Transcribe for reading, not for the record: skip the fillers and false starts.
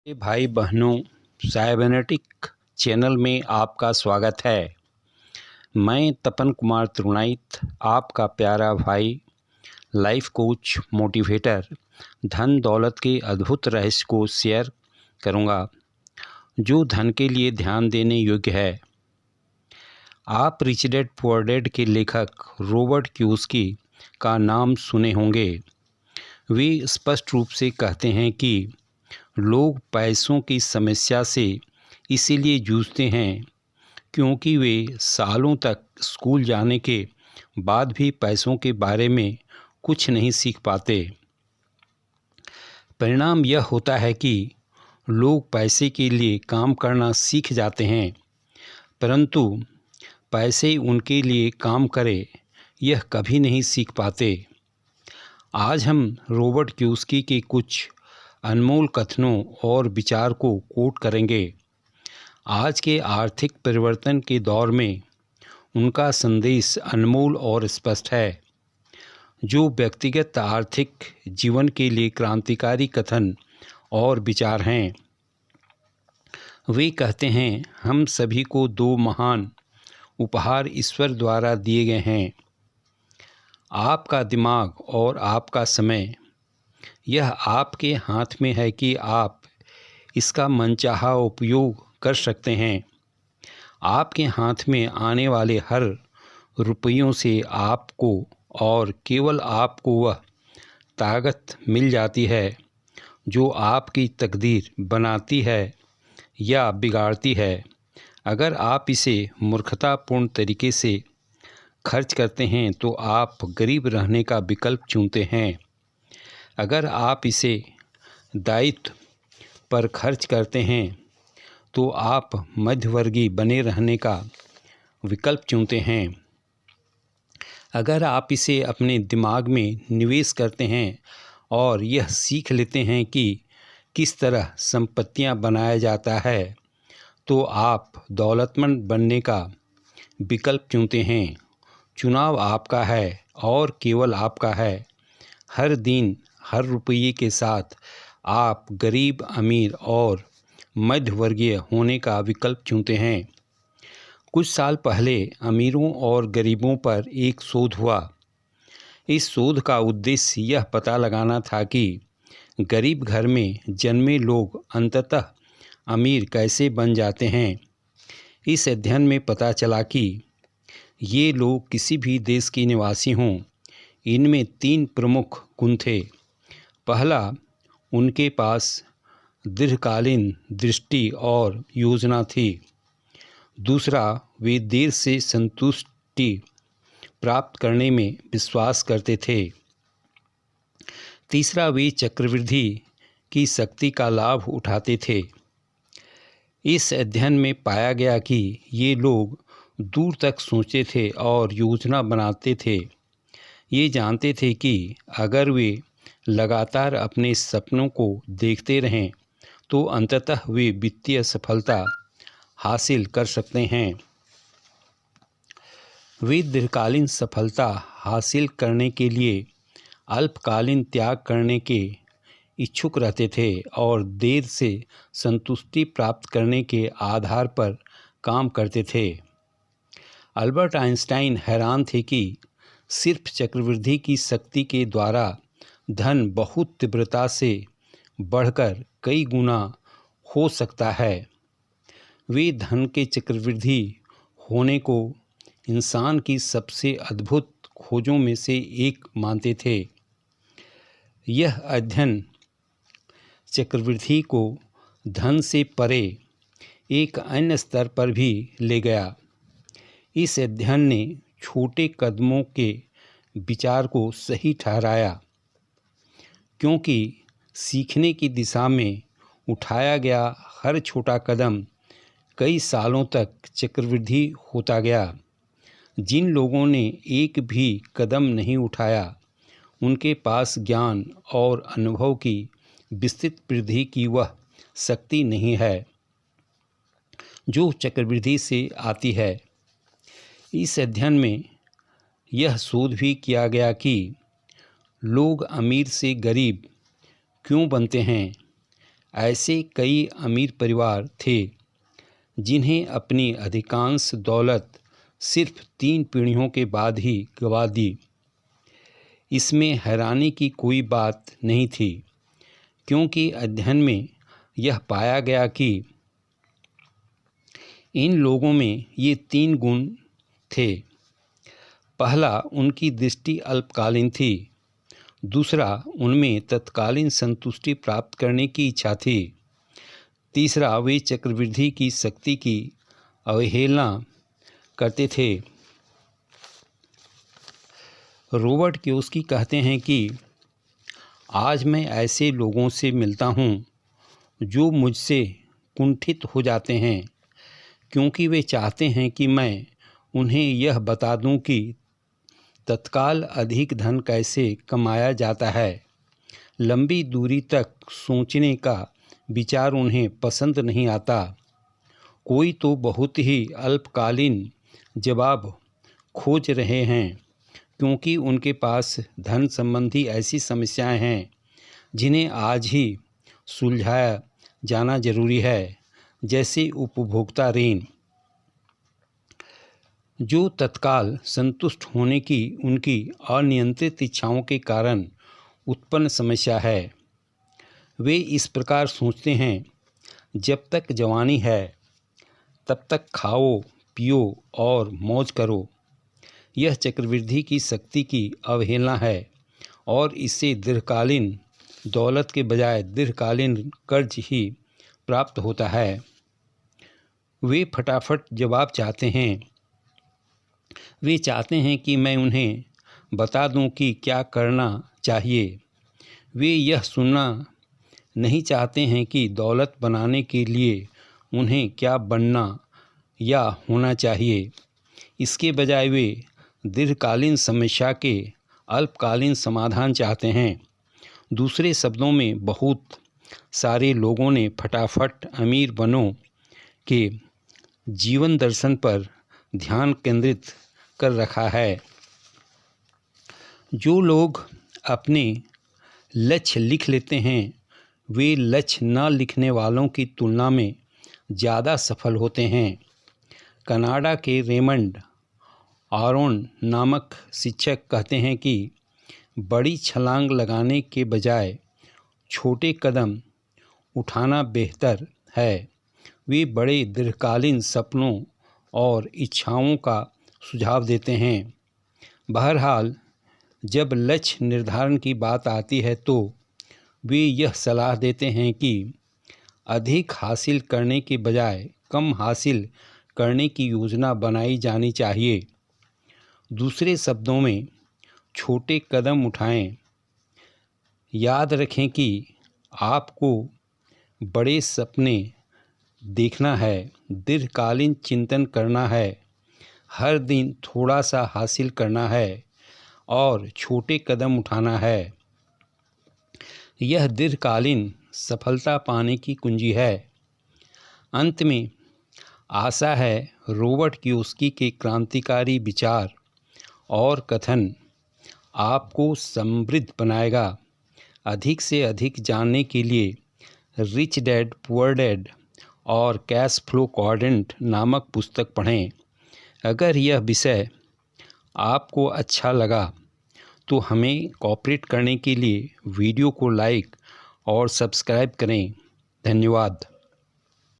भाई बहनों, cybernetic channel में आपका स्वागत है। मैं तपन कुमार त्रिगुणाईत, आपका प्यारा भाई, लाइफ कोच, मोटिवेटर, धन दौलत के अद्भुत रहस्य को शेयर करूंगा जो धन के लिए ध्यान देने योग्य है। आप रिच डैड पुअर डैड के लेखक रॉबर्ट कियोसाकी का नाम सुने होंगे। वे स्पष्ट रूप से कहते हैं कि लोग पैसों की समस्या से इसीलिए जूझते हैं क्योंकि वे सालों तक स्कूल जाने के बाद भी पैसों के बारे में कुछ नहीं सीख पाते। परिणाम यह होता है कि लोग पैसे के लिए काम करना सीख जाते हैं, परंतु पैसे उनके लिए काम करे यह कभी नहीं सीख पाते। आज हम रॉबर्ट कियोसाकी के कुछ अनमोल कथनों और विचार को कोट करेंगे। आज के आर्थिक परिवर्तन के दौर में उनका संदेश अनमोल और स्पष्ट है, जो व्यक्तिगत आर्थिक जीवन के लिए क्रांतिकारी कथन और विचार हैं। वे कहते हैं, हम सभी को दो महान उपहार ईश्वर द्वारा दिए गए हैं, आपका दिमाग और आपका समय। यह आपके हाथ में है कि आप इसका मनचाहा उपयोग कर सकते हैं। आपके हाथ में आने वाले हर रुपयों से आपको और केवल आपको वह ताकत मिल जाती है जो आपकी तकदीर बनाती है या बिगाड़ती है। अगर आप इसे मूर्खतापूर्ण तरीके से खर्च करते हैं तो आप गरीब रहने का विकल्प चुनते हैं। अगर आप इसे दायित्व पर खर्च करते हैं तो आप मध्यवर्गीय बने रहने का विकल्प चुनते हैं। अगर आप इसे अपने दिमाग में निवेश करते हैं और यह सीख लेते हैं कि किस तरह संपत्तियां बनाया जाता है, तो आप दौलतमंद बनने का विकल्प चुनते हैं। चुनाव आपका है और केवल आपका है। हर दिन हर रुपये के साथ आप गरीब, अमीर और मध्यवर्गीय होने का विकल्प चुनते हैं। कुछ साल पहले अमीरों और गरीबों पर एक शोध हुआ। इस शोध का उद्देश्य यह पता लगाना था कि गरीब घर में जन्मे लोग अंततः अमीर कैसे बन जाते हैं। इस अध्ययन में पता चला कि ये लोग किसी भी देश के निवासी हों, इनमें 3 प्रमुख गुण थे। पहला, उनके पास दीर्घकालीन दृष्टि और योजना थी। दूसरा, वे देर से संतुष्टि प्राप्त करने में विश्वास करते थे। तीसरा, वे चक्रवृद्धि की शक्ति का लाभ उठाते थे। इस अध्ययन में पाया गया कि ये लोग दूर तक सोचते थे और योजना बनाते थे। ये जानते थे कि अगर वे लगातार अपने सपनों को देखते रहें तो अंततः वे वित्तीय सफलता हासिल कर सकते हैं। वे दीर्घकालीन सफलता हासिल करने के लिए अल्पकालीन त्याग करने के इच्छुक रहते थे और देर से संतुष्टि प्राप्त करने के आधार पर काम करते थे। अल्बर्ट आइंस्टाइन हैरान थे कि सिर्फ चक्रवृद्धि की शक्ति के द्वारा धन बहुत तीव्रता से बढ़कर कई गुना हो सकता है। वे धन के चक्रवृद्धि होने को इंसान की सबसे अद्भुत खोजों में से एक मानते थे। यह अध्ययन चक्रवृद्धि को धन से परे एक अन्य स्तर पर भी ले गया। इस अध्ययन ने छोटे कदमों के विचार को सही ठहराया, क्योंकि सीखने की दिशा में उठाया गया हर छोटा कदम कई सालों तक चक्रवृद्धि होता गया। जिन लोगों ने एक भी कदम नहीं उठाया, उनके पास ज्ञान और अनुभव की विस्तृत वृद्धि की वह शक्ति नहीं है जो चक्रवृद्धि से आती है। इस अध्ययन में यह शोध भी किया गया कि लोग अमीर से गरीब क्यों बनते हैं। ऐसे कई अमीर परिवार थे जिन्हें अपनी अधिकांश दौलत सिर्फ 3 पीढ़ियों के बाद ही गंवा दी। इसमें हैरानी की कोई बात नहीं थी, क्योंकि अध्ययन में यह पाया गया कि इन लोगों में ये 3 गुण थे। पहला, उनकी दृष्टि अल्पकालीन थी। दूसरा, उनमें तत्कालीन संतुष्टि प्राप्त करने की इच्छा थी। तीसरा, वे चक्रवृद्धि की शक्ति की अवहेलना करते थे। रॉबर्ट कियोसाकी कहते हैं कि आज मैं ऐसे लोगों से मिलता हूँ जो मुझसे कुंठित हो जाते हैं, क्योंकि वे चाहते हैं कि मैं उन्हें यह बता दूं कि तत्काल अधिक धन कैसे कमाया जाता है। लंबी दूरी तक सोचने का विचार उन्हें पसंद नहीं आता। कोई तो बहुत ही अल्पकालीन जवाब खोज रहे हैं, क्योंकि उनके पास धन संबंधी ऐसी समस्याएं हैं जिन्हें आज ही सुलझाया जाना जरूरी है, जैसे उपभोक्ता ऋण, जो तत्काल संतुष्ट होने की उनकी अनियंत्रित इच्छाओं के कारण उत्पन्न समस्या है। वे इस प्रकार सोचते हैं, जब तक जवानी है तब तक खाओ पियो और मौज करो। यह चक्रवृद्धि की शक्ति की अवहेलना है और इससे दीर्घकालीन दौलत के बजाय दीर्घकालीन कर्ज ही प्राप्त होता है। वे फटाफट जवाब चाहते हैं। वे चाहते हैं कि मैं उन्हें बता दूं कि क्या करना चाहिए। वे यह सुनना नहीं चाहते हैं कि दौलत बनाने के लिए उन्हें क्या बनना या होना चाहिए। इसके बजाय वे दीर्घकालीन समस्या के अल्पकालीन समाधान चाहते हैं। दूसरे शब्दों में, बहुत सारे लोगों ने फटाफट अमीर बनो के जीवन दर्शन पर ध्यान केंद्रित कर रखा है। जो लोग अपने लक्ष्य लिख लेते हैं, वे लक्ष्य न लिखने वालों की तुलना में ज़्यादा सफल होते हैं। कनाडा के रेमंड आरोन नामक शिक्षक कहते हैं कि बड़ी छलांग लगाने के बजाय छोटे कदम उठाना बेहतर है। वे बड़े दीर्घकालीन सपनों और इच्छाओं का सुझाव देते हैं। बहरहाल, जब लक्ष्य निर्धारण की बात आती है तो वे यह सलाह देते हैं कि अधिक हासिल करने के बजाय कम हासिल करने की योजना बनाई जानी चाहिए। दूसरे शब्दों में, छोटे कदम उठाएं। याद रखें कि आपको बड़े सपने देखना है, दीर्घकालीन चिंतन करना है, हर दिन थोड़ा सा हासिल करना है और छोटे कदम उठाना है। यह दीर्घकालीन सफलता पाने की कुंजी है। अंत में, आशा है रॉबर्ट कियोसाकी के क्रांतिकारी विचार और कथन आपको समृद्ध बनाएगा। अधिक से अधिक जानने के लिए रिच डैड पुअर डैड और कैश फ्लो क्वाड्रेंट नामक पुस्तक पढ़ें। अगर यह विषय आपको अच्छा लगा तो हमें कोऑपरेट करने के लिए वीडियो को लाइक और सब्सक्राइब करें। धन्यवाद।